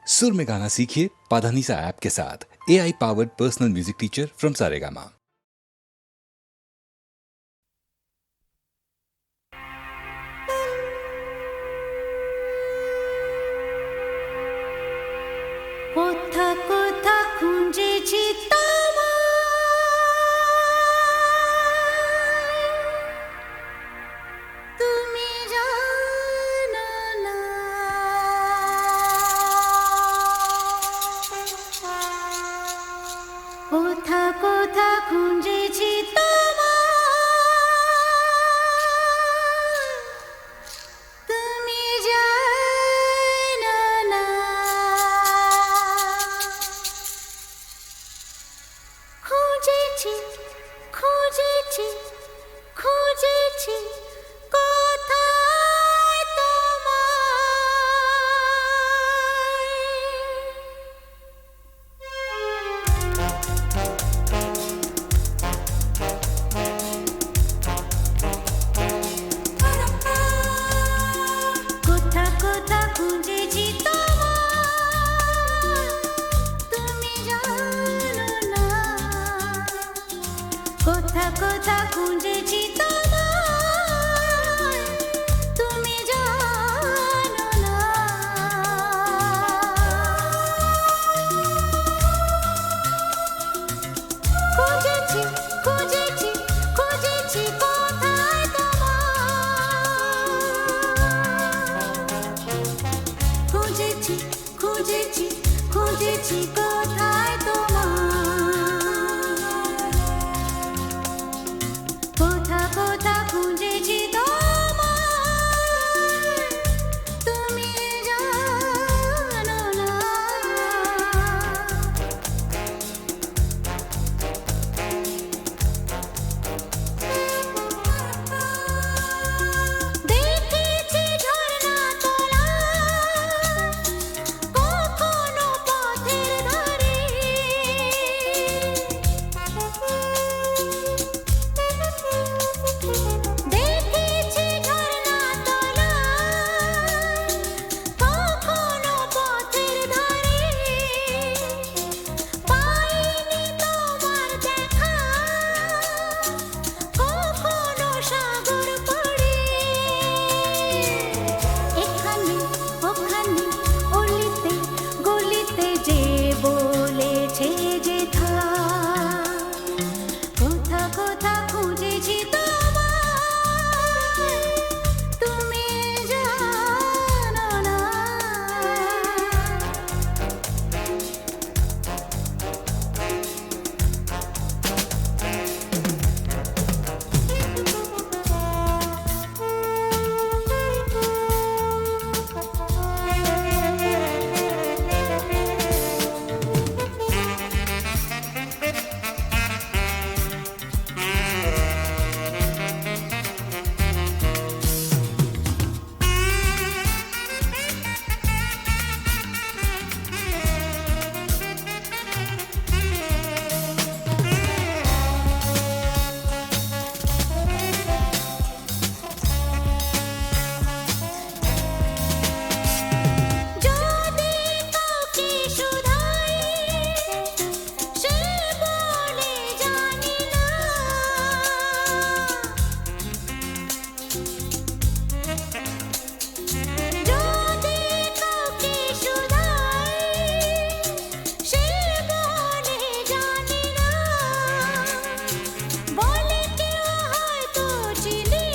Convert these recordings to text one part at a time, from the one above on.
सुर में गाना सीखिए पाधानीसा ऐप के साथ। AI powered personal music teacher from Saregama. কোথা কোথা খুঁজেছি তুমি জানো না। কোথা কোথা খুঁজেছি তুমি জানো না। খুঁজেছি খুঁজেছি খুঁজেছি কোথায় কোথা কোথা খুঁজেছি তুমি জানো না। কোথা কোথা খুঁজেছি তুমি জানো না। খুঁজেছি খুঁজেছি খুঁজেছি কোথায় খুঁজেছি খুঁজেছি খুঁজেছি কোথায় কোথা কোথা খুঁজেছি তুমি জানো না। দেখেছি ঝরনা তোলা কখনো পথের ধারে। দেখেছি ঝরনা তোলা কখনো পথের ধারে। পাইনি তোমার দেখা কখনো সাগর পাড়ে। এখানে ওখানে অলিতে গলিতে যে বলেছে যে কোথা কোথা খুঁজেছি তুমি জানো না। যদি কাউকে শুধাই সে বলে জানি না। যদি কাউকে শুধাই সে বলে জানি না। বলে কেউ হয়তো চিনি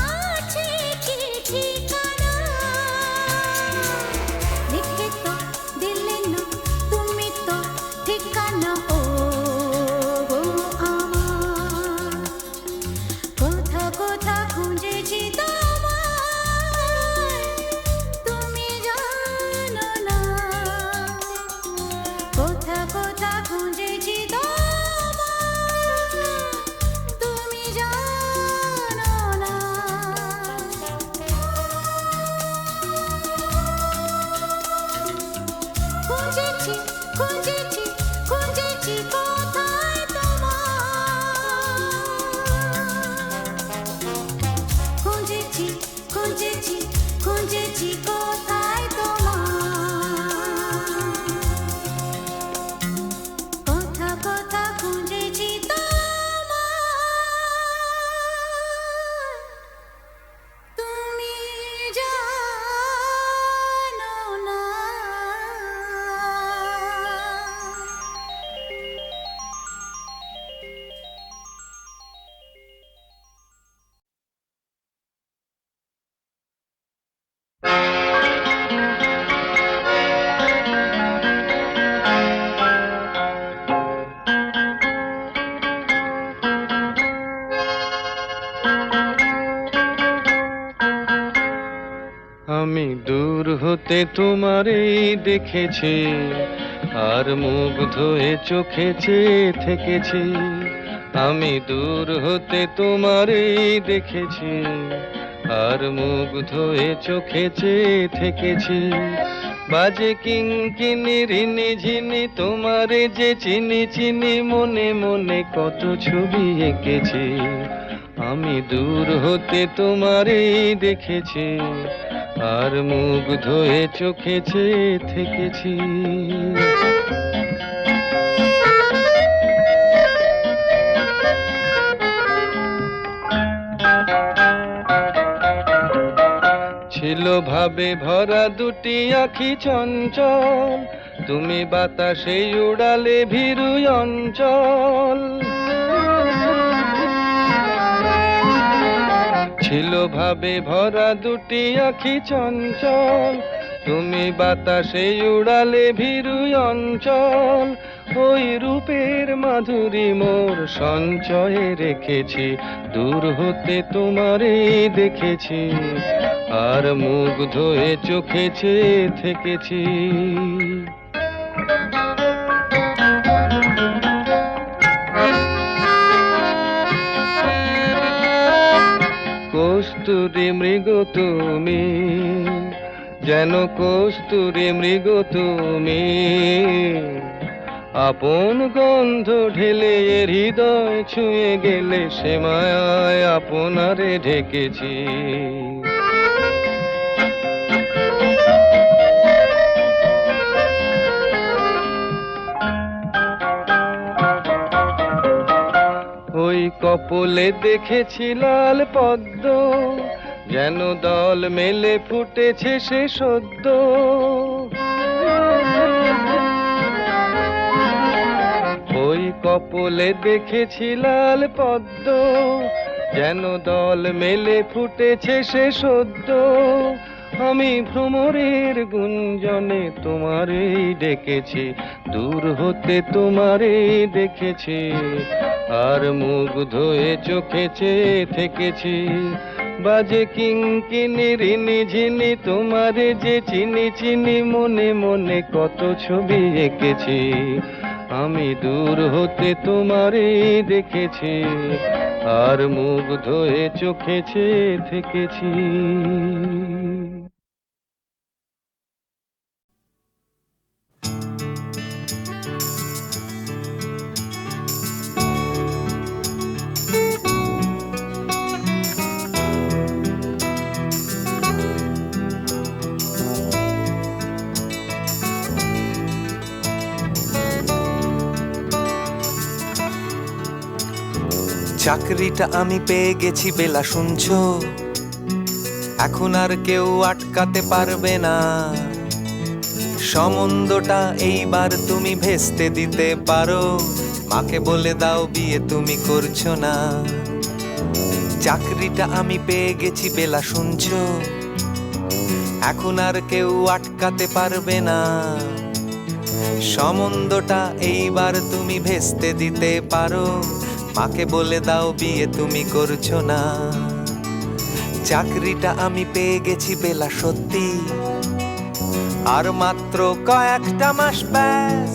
আছে কি ঠিকানা। লিখে তো দিলে না তুমি তো ঠিকানা ও গো আমার। কোথা কোথা খুঁজেছি তুমি জানো না। কোথা কোথা খুঁজেছি তুমি জানো না। খুঁজেছি খুঁজেছি খুঁজেছি কোথায় খুঁজেছি খুঁজেছি খুঁজেছি কোথায় তোমার। হতে তোমারই দেখেছি, আর মুগ্ধ হয়ে চোখে চেয়ে থেকেছি। আমি দূর হতে তোমারই দেখেছি, আর মুগ্ধ হয়ে চোখে চেয়ে থেকেছি। বাজে কিঙ্কিনি রিনি ঝিনি তোমারে যে চিনি চিনি, মনে মনে কত ছবি এঁকেছি। আমি দূর হতে তোমারই দেখেছি, আর মুগ্ধ হয়ে চোখে চেয়ে থেকেছি। ছিল ভাবে ভরা দুটি আখি চঞ্চল, তুমি বাতাসে উড়ালে ভীরু অঞ্চল। ছিল ভাবে ভরা দুটি আখি চঞ্চল, তুমি বাতাসে উড়ালে ভীরু অঞ্চল। ওই রূপের মাধুরী মোর সঞ্চয়ে রেখেছি, দূর হতে তোমারে দেখেছি, আর মুগ্ধ হয়ে চোখে চেয়ে থেকেছি। কস্তুরী মৃগ তুমি, যেন কস্তুরী মৃগ তুমি, আপন গন্ধ ঢেলে হৃদয় ছুঁয়ে গেলে, সে মায়ায় আপনারে ঢেকেছি। ওই কপলে দেখেছি লাল পদ্ম, যেন দল মেলে ফুটেছে সে সদ্য। ওই কপলে দেখেছি লাল পদ্ম, যেন দল মেলে ফুটেছে সে সদ্য। আমি ভ্রমরের গুঞ্জনে তোমারেই ডেকেছি, দূর হতে তোমারেই দেখেছি, আর মুগ্ধ হয়ে চোখে চেয়ে থেকেছি। বাজে কিঙ্কিনি রিনি ঝিনি তোমারে যে চিনি চিনি, মনে মনে কত ছবি এঁকেছি। আমি দূর হতে তোমারেই দেখেছি, আর মুগ্ধ হয়ে চোখে চেয়ে থেকেছি। চাকরিটা আমি পেয়ে গেছি বেলা, শুনছো? এখন আর কেউ আটকাতে পারবে না। সম্বন্ধটা এইবার তুমি ভেস্তে দিতে পারো, মাকে বলে দাও বিয়ে তুমি করছো না। চাকরিটা আমি পেয়ে গেছি বেলা, শুনছো? এখন আর কেউ আটকাতে পারবে না। সম্বন্ধটা এইবার তুমি ভেস্তে দিতে পারো, মাকে বলে দাও বিয়ে তুমি করছো না। চাকরিটা আমি পেয়ে গেছি বেলা, সত্যি আর মাত্র কয়েকটা মাস ব্যাস।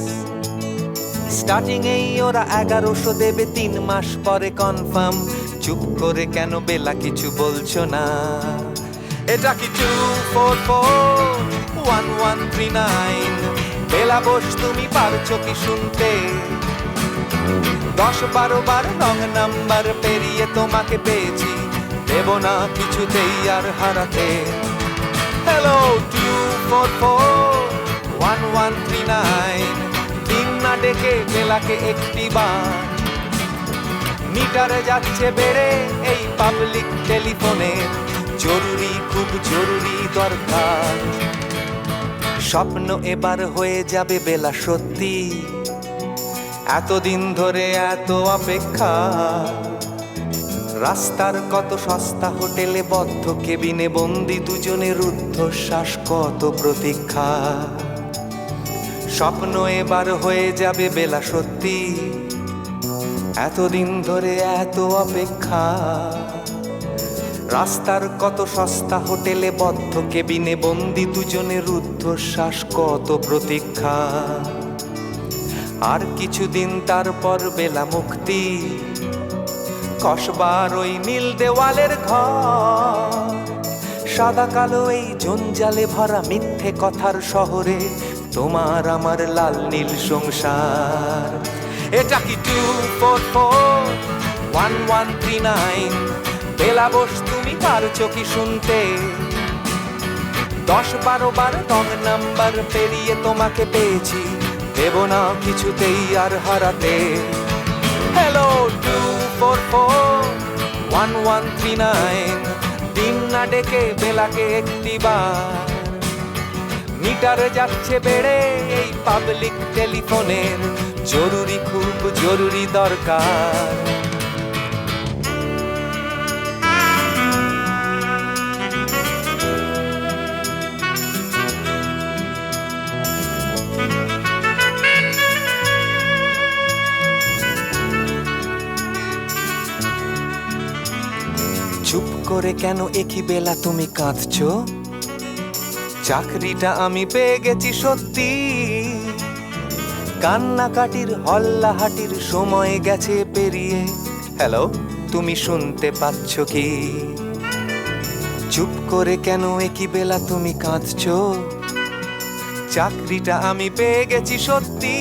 স্টার্টিং এই ওরা 1100 দেবে, 3 মাস পরে কনফার্ম। চুপ করে কেন বেলা কিছু বলছো না? এটা কি 2441139? বেলা বোস তুমি পারছো কি শুনতে? 10-12 বার রং নাম্বার পেরিয়ে তোমাকে পেয়েছি, দেব না কিছুতেই আর হারাতে। হ্যালো 2441139, দিন না ডেকে বেলাকে একটি বার। মিটারে যাচ্ছে বেড়ে এই পাবলিক টেলিফোনের, জরুরি খুব জরুরি দরকার। স্বপ্ন এবার হয়ে যাবে বেলা, সত্যি এতদিন ধরে এত অপেক্ষা। রাস্তার কত সস্তা হোটেলে বদ্ধ কেবিনে বন্দি দুজনের রুদ্ধশ্বাস, কত প্রতীক্ষা। স্বপ্ন এবার হয়ে যাবে বেলা, সত্যি এতদিন ধরে এত অপেক্ষা। রাস্তার কত সস্তা হোটেলে বদ্ধ কেবিনে বন্দি দুজনের রুদ্ধশ্বাস, কত প্রতীক্ষা। আর কিছুদিন তারপর বেলা মুক্তি, কসবার ওই নীল দেওয়ালের ঘর, সাদা কালো এই জঞ্জালে ভরা মিথ্যে কথার শহরে তোমার আমার লাল নীল সংসার। এটা কি 2441139? বেলা বস তুমি পারছো কি শুনতে? 10-12 বার রং নাম্বার পেরিয়ে তোমাকে পেয়েছি, দেব না কিছুতেই আর হারাতে। হ্যালো 2441139, দিন না ডেকে বেলাকে একটিবার। মিটার যাচ্ছে বেড়ে এই পাবলিক টেলিফোনের, জরুরি খুব জরুরি দরকার। চুপ করে কেন একই বেলা তুমি কাঁদছো? চাকরিটা আমি পেয়ে গেছি সত্যি, কান্নাকাটির হল্লাহাটির সময় গেছে পেরিয়ে। হ্যালো, তুমি শুনতে পাচ্ছ কি? চুপ করে কেন একই বেলা তুমি কাঁদছো? চাকরিটা আমি পেয়ে গেছি সত্যি,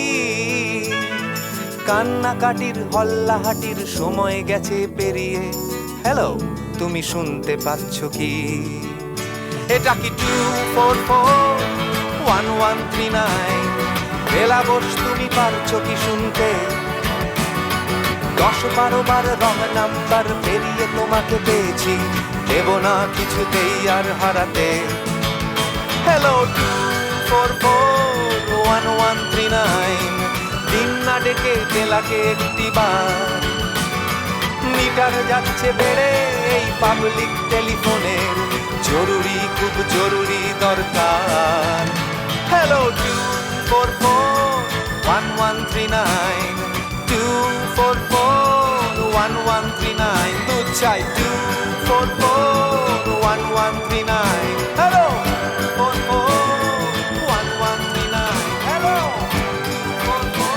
কান্নাকাটির হল্লাহাটির সময় গেছে পেরিয়ে। হ্যালো, তুমি শুনতে পাচ্ছ কি? এটা কি 2441139? বেলা বস তুমি পারছো কি শুনতে? 10-12 বার রং নাম্বার পেরিয়ে তোমাকে পেয়েছি, দেব না কিছুতেই আর হারাতে। হ্যালো 2441139, দিন না ডেকে বেলাকে একটিবার। মিটার যাচ্ছে বেড়ে এই পাবলিক টেলিফোনের, জরুরি খুব জরুরি দরকার। হ্যালো 2441139, 2441139, দুধ চাই 2441139। Hello 2441139, hello 2441139।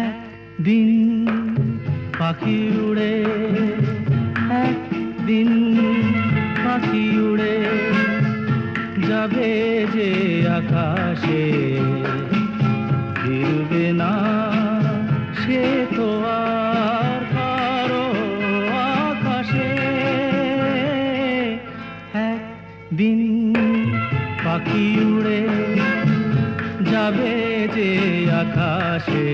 একদিন পাখি উড়ে, একদিন পাখি উড়ে যাবে যে আকাশে, ফিরবে না সে তো আর কারো আকাশে। একদিন পাখি উড়ে যাবে যে আকাশে,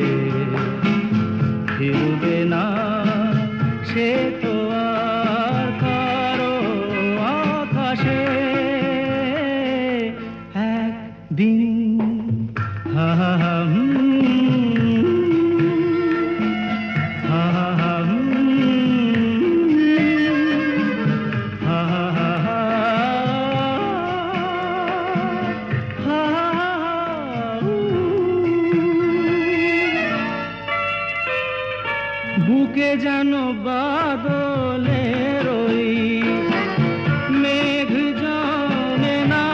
ফিরবে না সে তো আর কারো আকাশে। একদিন হা হা হা হা হা বুকে যেন বাদলের ওই মেঘ জমে না,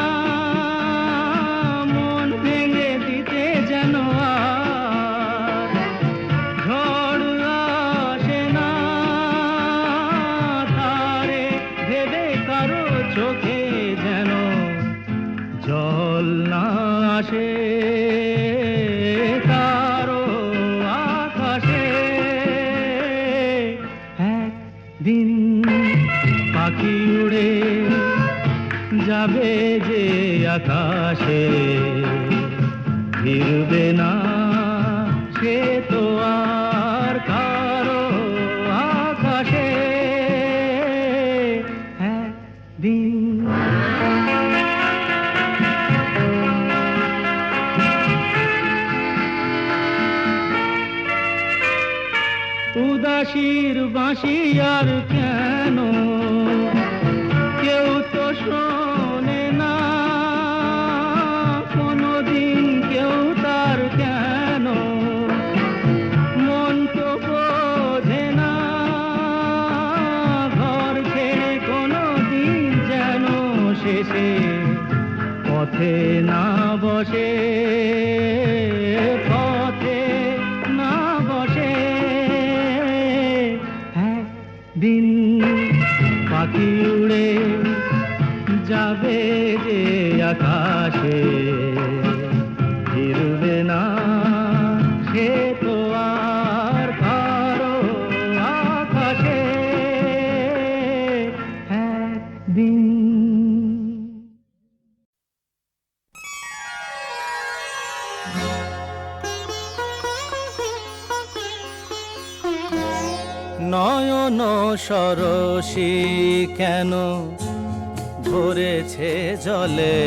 মন ভেঙে দিতে যেন আর ঝড় আসে না। তারে ভেবে কারো চোখে যেন জল না আসে, কারো আকাশে। যাবে যে আকাশে, ফিরবে না সে তো আর কারো আকাশে একদিন। উদাসীর বাঁশি আর কেন কেউ তো শোনে না, কোনদিন কেউ তার কেন মন তো বোঝে না। ঘর ছেড়ে কোনদিন যেন শেষে পথে না বসে, পথে না বসে একদিন। পাখি উড়ে যাবে যে আকাশে, ফিরবে না সে তো আর কারো আকাশে একদিন। নয়ন সরসী কেন ভরেছে জলে,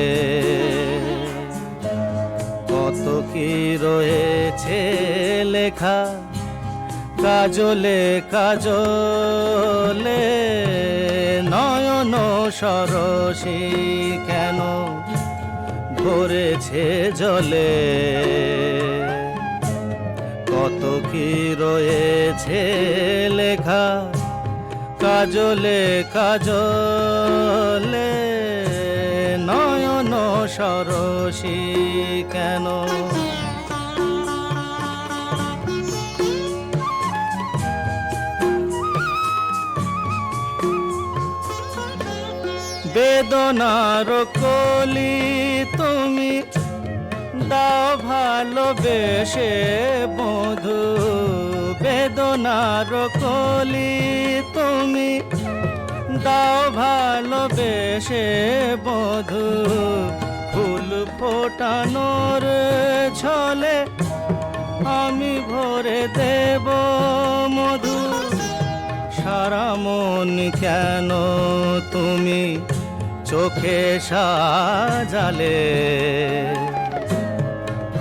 কত কি রয়েছে লেখা কাজলে কাজলে। নয়ন সরসী কেন ভরেছে জলে, কত কি রয়েছে লেখা কাজলে কাজলে। নয়ন সরসী কেন বেদনার কলি তুমি দাও ভালোবেসে বধু, বেদনার কলি তুমি দাও ভালোবেসে বধু। ফুল ফোটানোর ছলে আমি ভরে দেব মধু। সারা মন কেন তুমি চোখে সাজালে,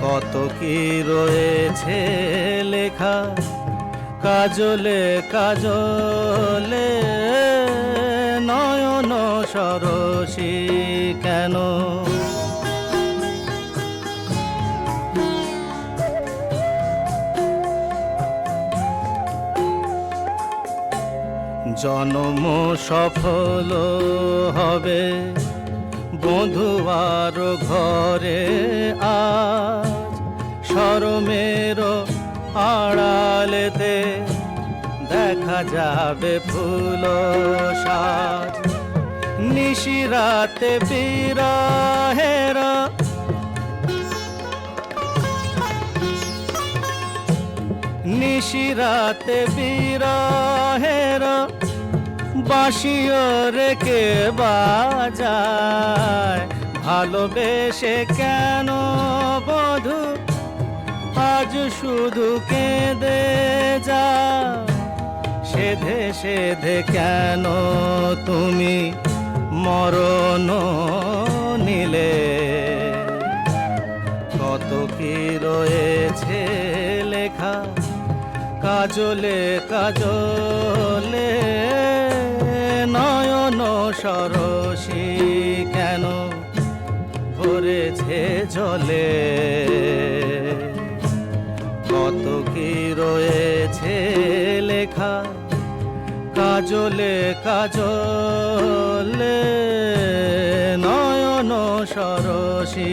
কত কি রয়েছে লেখা কাজলে কাজলে। নয়ন সরসী কেন জন্ম সফল হবে বধুয়ার ঘরে আজ, শরমের আড়ালেতে দেখা যাবে ফুল সাজ। নিশিরাতে বিরহের নিশিরাতে বিরহের বাঁশিও রেখে বাজায়। ভালোবেসে কেন বধু আজ শুধু কেঁদে যা, সেধে সেধে কেন তুমি মরণ নিলে। কত কি রয়েছে লেখা কাজলে কাজলে। নয়ন সরসী কেন ভরেছে জলে, কত কি রয়েছে লেখা কাজলে কাজলে। নয়ন সরসী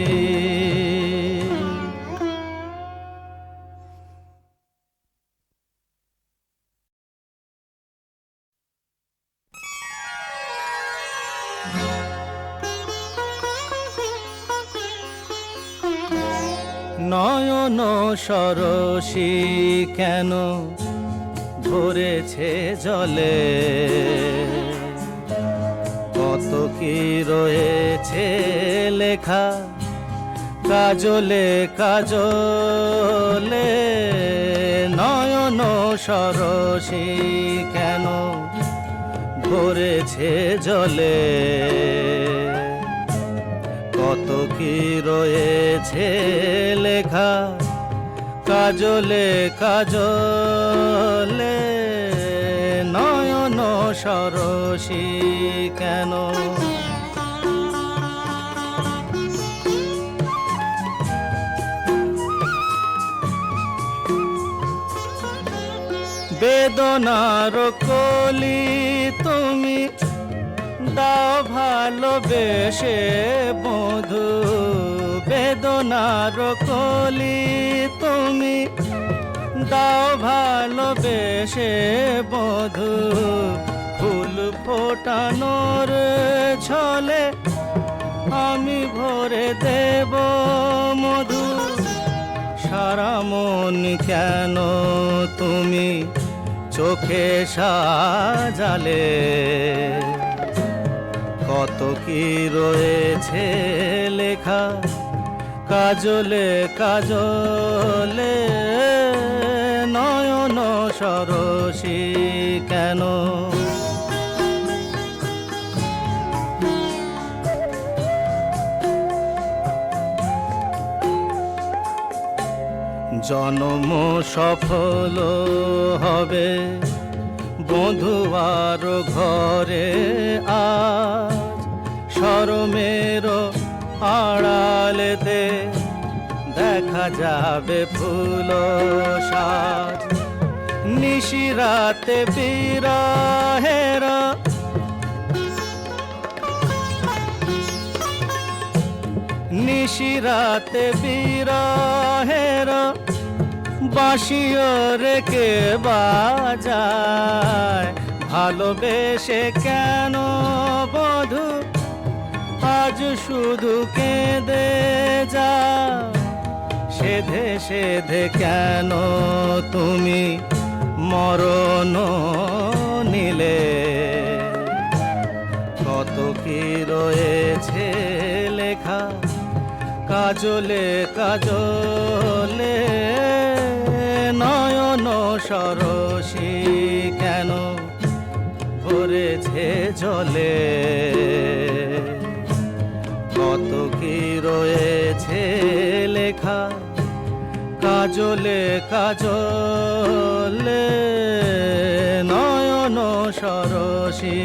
নয়ন সরসী কেন ভরেছে জলে, কত কি রয়েছে লেখা কাজলে কাজলে নয়ন সরসী কেন ভরেছে জলে কত কি রয়েছে লেখা কাজলে কাজলে নয়ন সরসী কেন বেদনার কলি তুমি দাও ভালোবেসে বধু বেদনার কলি তুমি দাও ভালোবেসে বধু ফুল ফোটানোর ছলে আমি ভরে দেব মধু সারা মন কেন তুমি চোখে সাজালে কত কি রয়েছে লেখা কাজলে কাজলে নয়ন সরসী কেন জন্ম সফল হবে বধুয়ার ঘরে আজ শরমের আড়ালেতে দেখা যাবে ফুল সাজ নিশিরাতে বিরহের নিশিরাতে বিরহের বাঁশিও রেখে বাজায় ভালোবেসে কেন বধু আজ শুধু কেঁদে যা সেধে সেধে কেন তুমি মরণ নিলে কত কি রয়েছে লেখা কাজলে কাজলে নয়ন সরসী কেন ভরেছে জলে কত কি রয়েছে লেখা কাজলে কাজলে নয়ন সরসী